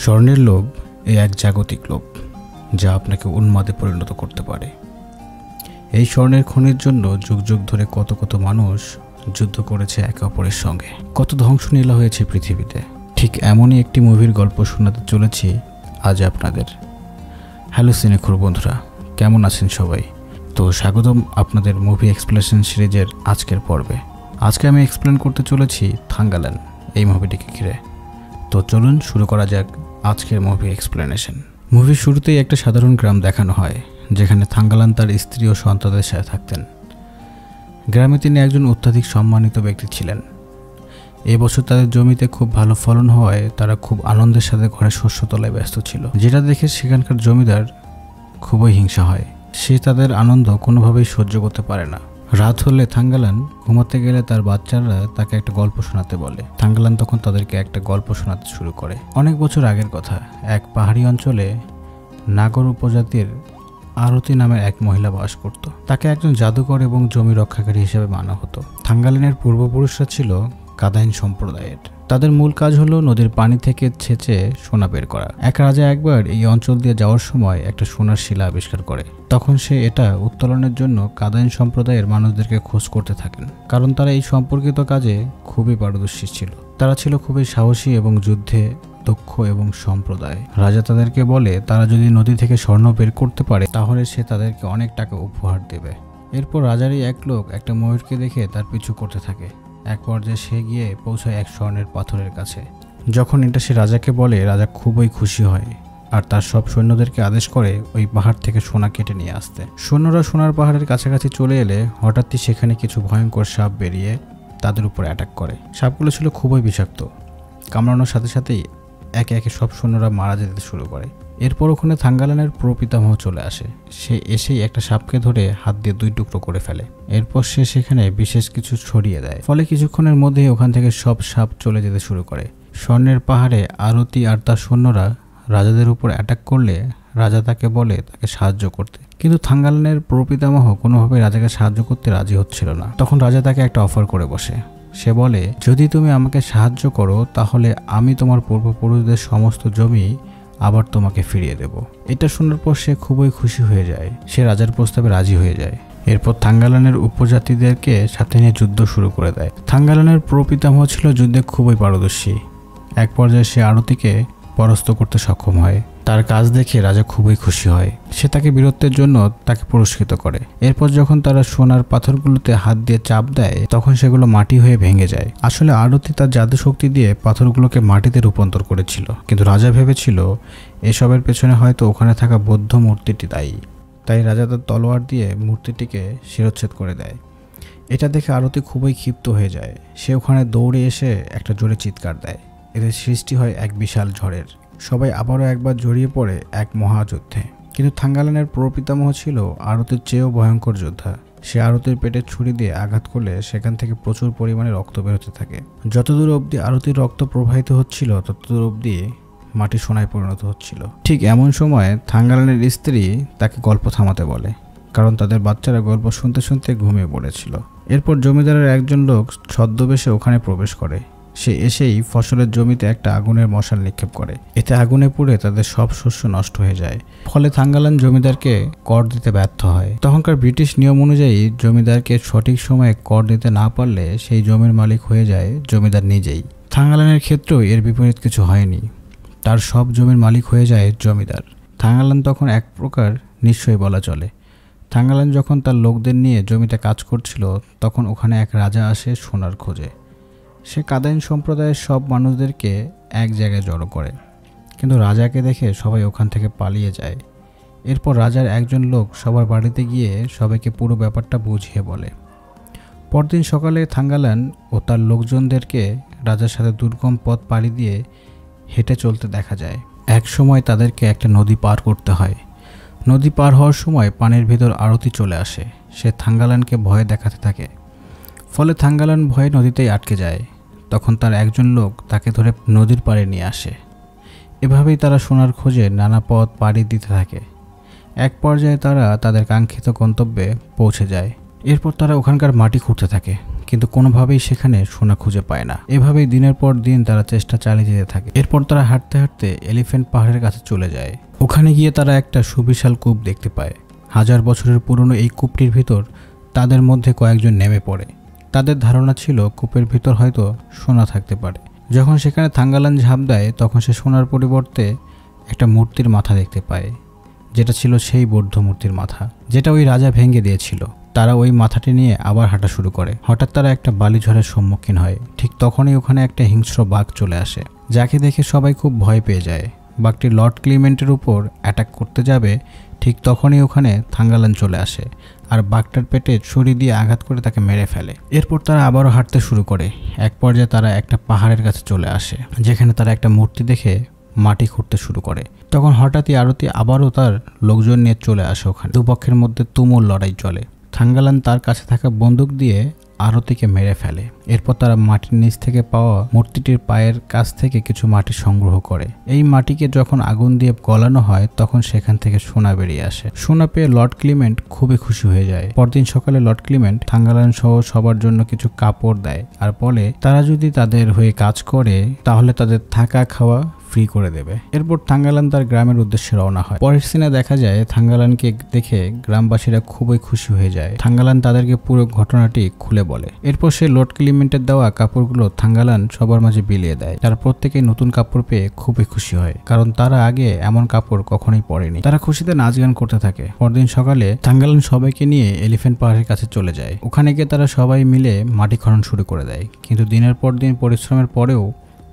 স্বর্ণের লোভ এক জাগতিক লোভ, যা আপনাকে উন্মাদে পরিণত করতে পারে। এই স্বর্ণের খনির জন্য যুগ যুগ ধরে কত কত মানুষ যুদ্ধ করেছে একে অপরের সঙ্গে, কত ধ্বংসলীলা হয়েছে পৃথিবীতে। ঠিক এমনই একটি মুভির গল্প শোনাতে চলেছি আজ আপনাদের। হ্যালো সিনেখোর বন্ধুরা, কেমন আছেন সবাই? তো স্বাগতম আপনাদের মুভি এক্সপ্লেনেশন সিরিজের আজকের পর্বে। আজকে আমি এক্সপ্লেন করতে চলেছি থাঙ্গালান এই মুভিটিকে ঘিরে। তো চলুন শুরু করা যাক আজকের মুভি এক্সপ্লেনেশন। মুভির শুরুতেই একটা সাধারণ গ্রাম দেখানো হয়, যেখানে থাঙ্গালান তার স্ত্রী ও সন্তানদের সাথে থাকতেন। গ্রামে তিনি একজন অত্যাধিক সম্মানিত ব্যক্তি ছিলেন। এবছর তাদের জমিতে খুব ভালো ফলন হওয়ায় তারা খুব আনন্দের সাথে ঘরে শস্য তোলায় ব্যস্ত ছিল, যেটা দেখে সেখানকার জমিদার খুবই হিংসা হয়। সে তাদের আনন্দ কোনোভাবেই সহ্য করতে পারে না। রাত হলে থাঙ্গালান ঘুমাতে গেলে তার বাচ্চারা তাকে একটা গল্প শোনাতে বলে। থাঙ্গালান তখন তাদেরকে একটা গল্প শোনাতে শুরু করে। অনেক বছর আগের কথা, এক পাহাড়ি অঞ্চলে নাগর উপজাতির আরতি নামের এক মহিলা বাস করত। তাকে একজন জাদুকর এবং জমি রক্ষাকারী হিসেবে মানা হতো। থাঙ্গালানের পূর্বপুরুষরা ছিল কাদাইন সম্প্রদায়ের। তাদের মূল কাজ হলো নদীর পানি থেকে ছেঁচে সোনা বের করা। এক রাজা একবার এই অঞ্চল দিয়ে যাওয়ার সময় একটা সোনার শিলা আবিষ্কার করে। তখন সে এটা উত্তোলনের জন্য কাদাইন সম্প্রদায়ের মানুষদেরকে খোঁজ করতে থাকেন, কারণ তারা এই সম্পর্কিত কাজে খুবই পারদর্শী ছিল। তারা ছিল খুবই সাহসী এবং যুদ্ধে দক্ষ এবং সম্প্রদায়। রাজা তাদেরকে বলে তারা যদি নদী থেকে স্বর্ণ বের করতে পারে তাহলে সে তাদেরকে অনেক টাকা উপহার দেবে। এরপর রাজারই এক লোক একটা ময়ূরকে দেখে তার পিছু করতে থাকে। এক পর্যায়ে সে গিয়ে পৌঁছায় এক স্বর্ণের পাথরের কাছে। যখন এটা সে রাজাকে বলে, রাজা খুবই খুশি হয় আর তার সব সৈন্যদেরকে আদেশ করে ওই পাহাড় থেকে সোনা কেটে নিয়ে আসতে। সৈন্যরা সোনার পাহাড়ের কাছাকাছি চলে এলে হঠাৎই সেখানে কিছু ভয়ঙ্কর সাপ বেরিয়ে তাদের উপর অ্যাটাক করে। সাপগুলো ছিল খুবই বিষাক্ত। কামড়ানোর সাথে সাথেই একে একে সব সৈন্যরা মারা যেতে শুরু করে। এরপর ওখানে থাঙ্গালানের প্রপিতামহ চলে আসে। সে এসেই একটা সাপকে ধরে হাত দিয়ে দুই টুকরো করে ফেলে। এরপর সে সেখানে বিশেষ কিছু ছড়িয়ে দেয়, ফলে কিছুক্ষণের মধ্যেই ওখান থেকে সব সাপ চলে যেতে শুরু করে। স্বর্ণের পাহাড়ে আরতি আর তার সৈন্যরা রাজাদের উপর অ্যাটাক করলে রাজা তাকে বলে তাকে সাহায্য করতে, কিন্তু থাঙ্গালানের প্রপিতামহ কোনোভাবে রাজাকে সাহায্য করতে রাজি হচ্ছিল না। তখন রাজা তাকে একটা অফার করে বসে। সে বলে, যদি তুমি আমাকে সাহায্য করো তাহলে আমি তোমার পূর্বপুরুষদের সমস্ত জমি আবার তোমাকে ফিরিয়ে দেব। এটা শোনার পর সে খুবই খুশি হয়ে যায়। সে রাজার প্রস্তাবে রাজি হয়ে যায়। এরপর থাঙ্গালানের উপজাতিদেরকে সাথে নিয়ে যুদ্ধ শুরু করে দেয়। থাঙ্গালানের প্রপিতামহ ছিল যুদ্ধে খুবই পারদর্শী। এক পর্যায়ে সে আরতিকে পরাস্ত করতে সক্ষম হয়। তার কাজ দেখে রাজা খুবই খুশি হয়। সে তাকে বীরত্বের জন্য তাকে পুরস্কৃত করে। এরপর যখন তারা সোনার পাথরগুলোতে হাত দিয়ে চাপ দেয় তখন সেগুলো মাটি হয়ে ভেঙে যায়। আসলে আরতি তার জাদু শক্তি দিয়ে পাথরগুলোকে মাটিতে রূপান্তর করেছিল, কিন্তু রাজা ভেবেছিল এসবের পেছনে হয়তো ওখানে থাকা বৌদ্ধ মূর্তিটি দায়ী। তাই রাজা তার তলোয়ার দিয়ে মূর্তিটিকে শিরচ্ছেদ করে দেয়। এটা দেখে আরতি খুবই ক্ষিপ্ত হয়ে যায়। সে ওখানে দৌড়ে এসে একটা জোরে চিৎকার দেয়। এতে সৃষ্টি হয় এক বিশাল ঝড়ের। সবাই আবারও একবার জড়িয়ে পড়ে এক মহাযুদ্ধে। কিন্তু থাঙ্গালানের প্রপিতামহ ছিল আরতির চেয়েও ভয়ঙ্কর যোদ্ধা। সে আরতির পেটে ছুরি দিয়ে আঘাত করলে সেখান থেকে প্রচুর পরিমাণে রক্ত বেরোতে থাকে। যতদূর অবধি আরতির রক্ত প্রবাহিত হচ্ছিল ততদূর অবধি মাটি সোনায় পরিণত হচ্ছিল। ঠিক এমন সময় থাঙ্গালানের স্ত্রী তাকে গল্প থামাতে বলে, কারণ তাদের বাচ্চারা গল্প শুনতে শুনতে ঘুমিয়ে পড়েছিল। এরপর জমিদারের একজন লোক ছদ্মবেশে ওখানে প্রবেশ করে। সে এসেই ফসলের জমিতে একটা আগুনের মশাল নিক্ষেপ করে। এতে আগুনে পুড়ে তাদের সব শস্য নষ্ট হয়ে যায়। ফলে থাঙ্গালান জমিদারকে কর দিতে ব্যর্থ হয়। তখনকার ব্রিটিশ নিয়ম অনুযায়ী জমিদারকে সঠিক সময়ে কর দিতে না পারলে সেই জমির মালিক হয়ে যায় জমিদার নিজেই। থাঙ্গালানের ক্ষেত্রেও এর বিপরীত কিছু হয়নি। তার সব জমির মালিক হয়ে যায় জমিদার। থাঙ্গালান তখন এক প্রকার নিশ্চয়ই বলা চলে। থাঙ্গালান যখন তার লোকদের নিয়ে জমিতে কাজ করছিল তখন ওখানে এক রাজা আসে সোনার খোঁজে। সে কাদাইন সম্প্রদায়ের সব মানুষদেরকে এক জায়গায় জড়ো করে, কিন্তু রাজাকে দেখে সবাই ওখান থেকে পালিয়ে যায়। এরপর রাজার একজন লোক সবার বাড়িতে গিয়ে সবাইকে পুরো ব্যাপারটা বুঝিয়ে বলে। পরদিন সকালে থাঙ্গালান ও তার লোকজনদেরকে রাজার সাথে দুর্গম পথ পাড়ি দিয়ে হেঁটে চলতে দেখা যায়। এক সময় তাদেরকে একটা নদী পার করতে হয়। নদী পার হওয়ার সময় পানির ভিতর আরতি চলে আসে। সে থাঙ্গালানকে ভয় দেখাতে থাকে, ফলে থাঙ্গালান ভয়ে নদীতেই আটকে যায়। তখন তার একজন লোক তাকে ধরে নদীর পাড়ে নিয়ে আসে। এভাবেই তারা সোনার খোঁজে নানা পথ পাড়ি দিতে থাকে। এক পর্যায়ে তারা তাদের কাঙ্ক্ষিত গন্তব্যে পৌঁছে যায়। এরপর তারা ওখানকার মাটি খুঁড়তে থাকে। কিন্তু কোনোভাবেই সেখানে সোনা খুঁজে পায় না। এভাবেই দিনের পর দিন তারা চেষ্টা চালিয়ে যেতে থাকে। এরপর তারা হাঁটতে হাঁটতে এলিফ্যান্ট পাহাড়ের কাছে চলে যায়। ওখানে গিয়ে তারা একটা সুবিশাল কূপ দেখতে পায়। 1000 বছরের পুরনো এই কূপটির ভিতর তাদের মধ্যে কয়েকজন নেমে পড়ে। তাদের ধারণা ছিল কূপের ভিতর হয়তো সোনা থাকতে পারে। যখন সেখানে থাঙ্গালান ঝাঁপ দেয় তখন সে সোনার পরিবর্তে একটা মূর্তির মাথা দেখতে পায়, যেটা ছিল সেই বৌদ্ধ মূর্তির মাথা যেটা ওই রাজা ভেঙে দিয়েছিল। তারা ওই মাথাটি নিয়ে আবার হাঁটা শুরু করে। হঠাৎ তারা একটা বালিঝড়ের সম্মুখীন হয়। ঠিক তখনই ওখানে একটা হিংস্র বাঘ চলে আসে, যাকে দেখে সবাই খুব ভয় পেয়ে যায়। বাঘটি লর্ড ক্লিমেন্টের উপর অ্যাটাক করতে যাবে, ঠিক তখনই ওখানে থাঙ্গালান চলে আসে আর বাঘটার পেটে ছুরি দিয়ে আঘাত করে তাকে মেরে ফেলে। এরপর তারা আবারও হাঁটতে শুরু করে। এক পর্যায়ে তারা একটা পাহাড়ের কাছে চলে আসে, যেখানে তারা একটা মূর্তি দেখে মাটি খুঁড়তে শুরু করে। তখন হঠাৎই আরতি আবারও তার লোকজন নিয়ে চলে আসে। ওখানে দুপক্ষের মধ্যে তুমুল লড়াই চলে। থাঙ্গালান তার কাছে থাকা বন্দুক দিয়ে আরতিকে মেরে ফেলে। এরপর তারা মাটির নিচ থেকে পাওয়া মূর্তিটির পায়ের কাছ থেকে কিছু মাটি সংগ্রহ করে। এই মাটিকে যখন আগুন দিয়ে গলানো হয় তখন সেখান থেকে সোনা বেরিয়ে আসে। সোনা পেয়ে লর্ড ক্লিমেন্ট খুবই খুশি হয়ে যায়। পরদিন সকালে লর্ড ক্লিমেন্ট থাঙ্গালান সহ সবার জন্য কিছু কাপড় দেয় আর বলে তারা যদি তাদের হয়ে কাজ করে তাহলে তাদের থাকা খাওয়া ফ্রি করে দেবে। এরপর থাঙ্গালান তার গ্রামের উদ্দেশ্যে রওনা হয়। পরের সিনে দেখা যায় থাঙ্গালানকে দেখে গ্রামবাসীরা খুবই খুশি হয়ে যায়। থাঙ্গালান তাদেরকে পুরো ঘটনাটি খুলে বলে। এরপর সে লর্ড ক্লিমেন্টের দেওয়া কাপড়গুলো থাঙ্গালান সবার মাঝে বিলিয়ে দেয়। তারা প্রত্যেকেই নতুন কাপড় পেয়ে খুবই খুশি হয়, কারণ তারা আগে এমন কাপড় কখনোই পরেনি। তারা খুশিতে নাচ গান করতে থাকে। পরদিন সকালে থাঙ্গালান সবাইকে নিয়ে এলিফ্যান্ট পাহাড়ের কাছে চলে যায়। ওখানে গিয়ে তারা সবাই মিলে মাটি খনন শুরু করে দেয়। কিন্তু দিনের পর দিন পরিশ্রমের পরেও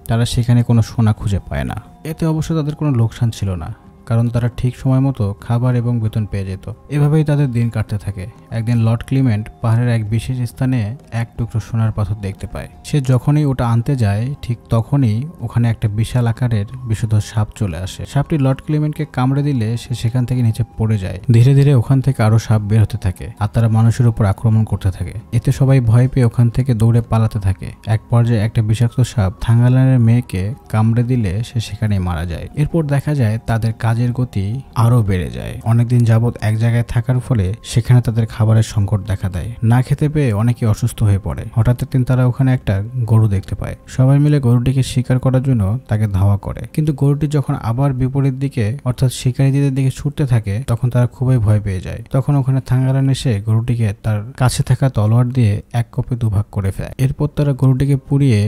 তারা সেখানে কোনো সোনা খুঁজে পায় না। এতে অবশ্য তাদের কোনো লোকসান ছিল না, কারণ তারা ঠিক সময় মতো খাবার এবং বেতন পেয়ে যেত। এভাবেই তাদের দিন কাটতে থাকে। একদিন লর্ড ক্লিমেন্ট পাহাড়ের এক বিশেষ স্থানে এক টুকরো সোনার পাথর দেখতে পায়। সে যখনই ওটা আনতে যায় ঠিক তখনই ওখানে একটা বিশাল আকারের বিষধর সাপ চলে আসে। সাপটি লর্ড ক্লিমেন্টকে কামড়ে দিলে সে সেখান থেকে নিচে পড়ে যায়। ধীরে ধীরে ওখান থেকে আরো সাপ বের হতে থাকে আর তারা মানুষের উপর আক্রমণ করতে থাকে। এতে সবাই ভয় পেয়ে ওখান থেকে দৌড়ে পালাতে থাকে। এক পর্যায়ে একটা বিষাক্ত সাপ থাঙ্গালানের মেয়েকে কামড়ে দিলে সে সেখানেই মারা যায়। এরপর দেখা যায় তাদের কাজের গতি আরো বেড়ে যায়। অনেকদিন যাবৎ এক জায়গায় থাকার ফলে সেখানে তাদের খাবারের সংকট দেখা দেয়। না খেতে পেয়ে অনেকে অসুস্থ হয়ে পড়ে। হঠাৎ একদিন তারা ওখানে একটা গরু দেখতে পায়। সবাই মিলে গরুটিকে শিকার করার জন্য তাকে ধাওয়া করে। কিন্তু গরুটি যখন আবার বিপরীত দিকে অর্থাৎ শিকারীদের দিকে ছুটতে থাকে তখন তারা খুবই ভয় পেয়ে যায়। তখন ওখানে থাঙ্গালান এসে গরুটিকে তার কাছে থাকা তলোয়ার দিয়ে এক কোপে দুভাগ করে ফেলে। এরপর তারা গরুটিকে পুড়িয়ে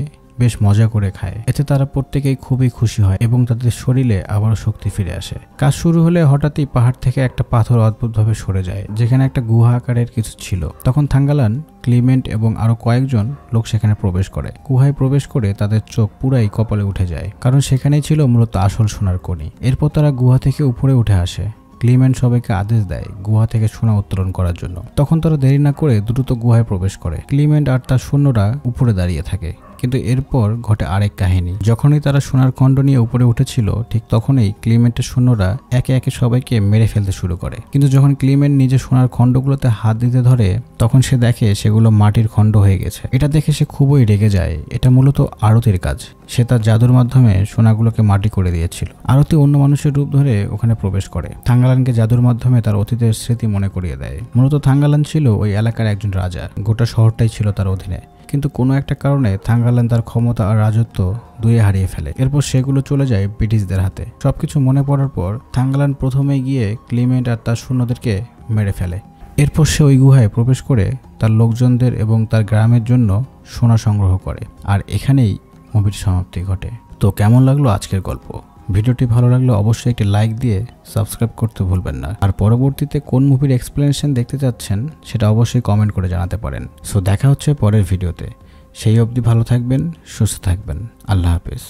বেশ মজা করে খায়। এতে তারা প্রত্যেকেই খুবই খুশি হয় এবং তাদের শরীরে আবারও শক্তি ফিরে আসে। কাজ শুরু হলে হঠাৎই পাহাড় থেকে একটা পাথর অদ্ভুতভাবে সরে যায়, যেখানে একটা গুহা আকারের কিছু ছিল। তখন থাঙ্গালান, ক্লিমেন্ট এবং আরো কয়েকজন লোক সেখানে প্রবেশ করে। গুহায় প্রবেশ করে তাদের চোখ পুরাই কপালে উঠে যায়, কারণ সেখানেই ছিল মূলত আসল সোনার খনি। এরপর তারা গুহা থেকে উপরে উঠে আসে। ক্লিমেন্ট সবাইকে আদেশ দেয় গুহা থেকে সোনা উত্তোলন করার জন্য। তখন তারা দেরি না করে দ্রুত গুহায় প্রবেশ করে। ক্লিমেন্ট আর তার সৈন্যরা উপরে দাঁড়িয়ে থাকে। কিন্তু এরপর ঘটে আরেক কাহিনী। যখনই তারা সোনার খণ্ড নিয়ে উপরে উঠেছিল ঠিক তখনই ক্লিমেন্টের সৈন্যরা একে একে সবাইকে মেরে ফেলতে শুরু করে। কিন্তু যখন ক্লিমেন্ট নিজে সোনার খণ্ডগুলোতে হাত দিতে ধরে তখন সে দেখে সেগুলো মাটির খণ্ড হয়ে গেছে। এটা দেখে সে খুবই রেগে যায়। এটা মূলত আরতির কাজ। সে তার জাদুর মাধ্যমে সোনাগুলোকে মাটি করে দিয়েছিল। আরতি অন্য মানুষের রূপ ধরে ওখানে প্রবেশ করে। থাঙ্গালানকে জাদুর মাধ্যমে তার অতীতের স্মৃতি মনে করিয়ে দেয়। মূলত থাঙ্গালান ছিল ওই এলাকার একজন রাজা। গোটা শহরটাই ছিল তার অধীনে। কিন্তু কোনো একটা কারণে থাঙ্গালান তার ক্ষমতা আর রাজত্ব দুয়ে হারিয়ে ফেলে। এরপর সেগুলো চলে যায় ব্রিটিশদের হাতে। সবকিছু মনে পড়ার পর থাঙ্গালান প্রথমে গিয়ে ক্লিমেন্ট আর তার সৈন্যদেরকে মেরে ফেলে। এরপর সে ওই গুহায় প্রবেশ করে তার লোকজনদের এবং তার গ্রামের জন্য সোনা সংগ্রহ করে। আর এখানেই মুভির সমাপ্তি ঘটে। তো কেমন লাগলো আজকের গল্প? ভিডিওটি ভালো লাগলে অবশ্যই একটি লাইক দিয়ে সাবস্ক্রাইব করতে ভুলবেন না। আর পরবর্তীতে কোন মুভির এক্সপ্লেনেশন দেখতে চাচ্ছেন সেটা অবশ্যই কমেন্ট করে জানাতে পারেন। সো দেখা হচ্ছে পরের ভিডিওতে। সেই অবধি ভালো থাকবেন, সুস্থ থাকবেন। আল্লাহ হাফেজ।